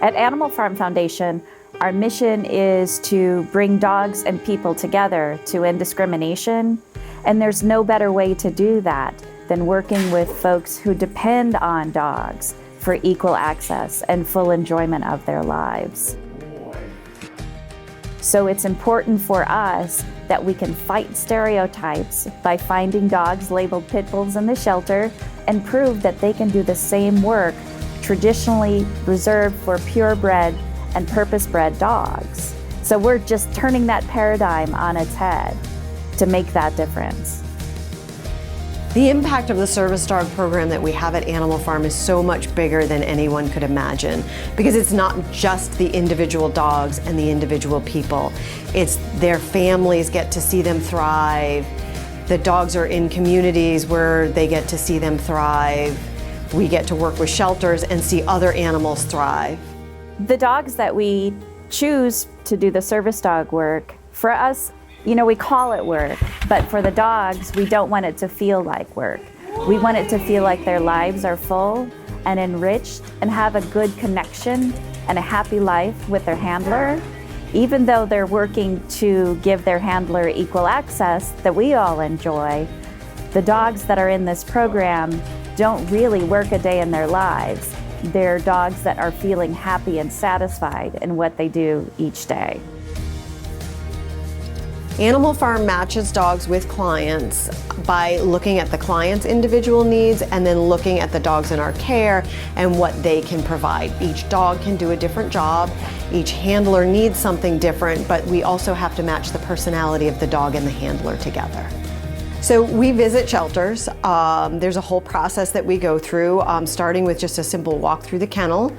At Animal Farm Foundation, our mission is to bring dogs and people together to end discrimination, and there's no better way to do that than working with folks who depend on dogs for equal access and full enjoyment of their lives. So it's important for us that we can fight stereotypes by finding dogs labeled pit bulls in the shelter and prove that they can do the same work traditionally reserved for purebred and purpose-bred dogs. So we're just turning that paradigm on its head to make that difference. The impact of the service dog program that we have at Animal Farm is so much bigger than anyone could imagine, because it's not just the individual dogs and the individual people. It's their families get to see them thrive. The dogs are in communities where they get to see them thrive. We get to work with shelters and see other animals thrive. The dogs that we choose to do the service dog work, for us, we call it work, but for the dogs, we don't want it to feel like work. We want it to feel like their lives are full and enriched and have a good connection and a happy life with their handler, even though they're working to give their handler equal access that we all enjoy. The dogs that are in this program don't really work a day in their lives. They're dogs that are feeling happy and satisfied in what they do each day. Animal Farm matches dogs with clients by looking at the client's individual needs and then looking at the dogs in our care and what they can provide. Each dog can do a different job. Each handler needs something different, but we also have to match the personality of the dog and the handler together. So we visit shelters. There's a whole process that we go through, starting with just a simple walk through the kennel.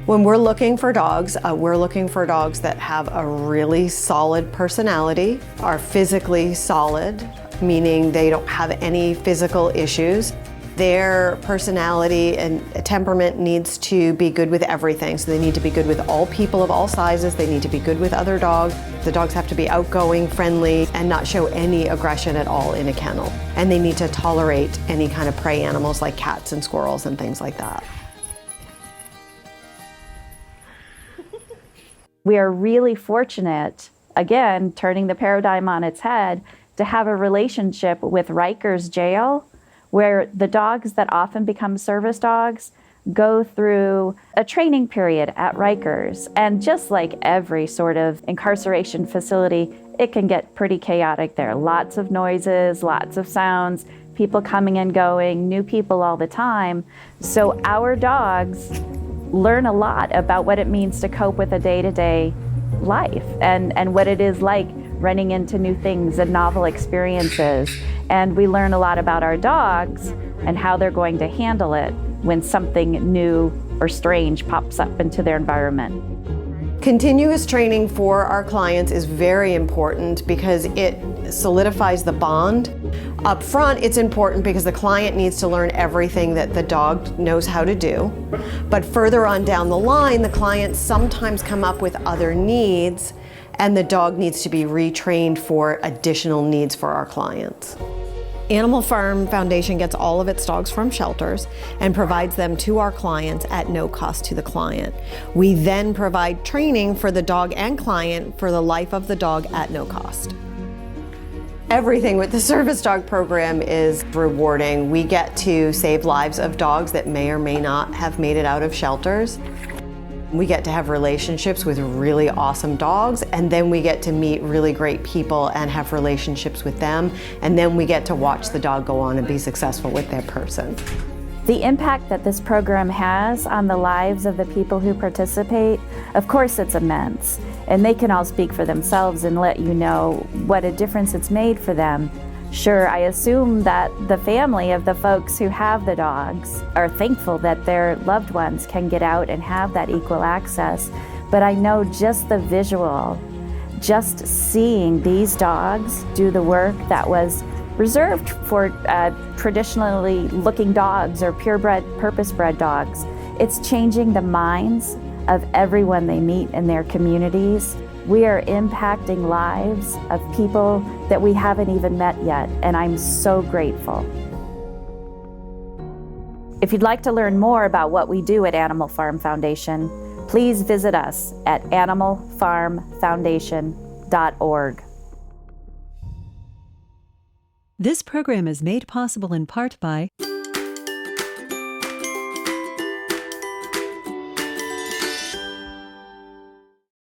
When we're looking for dogs that have a really solid personality, are physically solid, meaning they don't have any physical issues. Their personality and temperament needs to be good with everything. So they need to be good with all people of all sizes. They need to be good with other dogs. The dogs have to be outgoing, friendly, and not show any aggression at all in a kennel. And they need to tolerate any kind of prey animals like cats and squirrels and things like that. We are really fortunate, again, turning the paradigm on its head, to have a relationship with Rikers jail, where the dogs that often become service dogs go through a training period at Rikers. And just like every sort of incarceration facility, it can get pretty chaotic there. Lots of noises, lots of sounds, people coming and going, new people all the time. So our dogs learn a lot about what it means to cope with a day-to-day life and what it is like running into new things and novel experiences. And we learn a lot about our dogs and how they're going to handle it when something new or strange pops up into their environment. Continuous training for our clients is very important because it solidifies the bond. Up front, it's important because the client needs to learn everything that the dog knows how to do. But further on down the line, the clients sometimes come up with other needs, and the dog needs to be retrained for additional needs for our clients. Animal Farm Foundation gets all of its dogs from shelters and provides them to our clients at no cost to the client. We then provide training for the dog and client for the life of the dog at no cost. Everything with the service dog program is rewarding. We get to save lives of dogs that may or may not have made it out of shelters. We get to have relationships with really awesome dogs, and then we get to meet really great people and have relationships with them, and then we get to watch the dog go on and be successful with their person. The impact that this program has on the lives of the people who participate, of course it's immense, and they can all speak for themselves and let you know what a difference it's made for them. Sure, I assume that the family of the folks who have the dogs are thankful that their loved ones can get out and have that equal access, but I know just the visual, just seeing these dogs do the work that was reserved for traditionally looking dogs or purebred, purpose-bred dogs. It's changing the minds of everyone they meet in their communities. We are impacting lives of people that we haven't even met yet, and I'm so grateful. If you'd like to learn more about what we do at Animal Farm Foundation, please visit us at animalfarmfoundation.org. This program is made possible in part by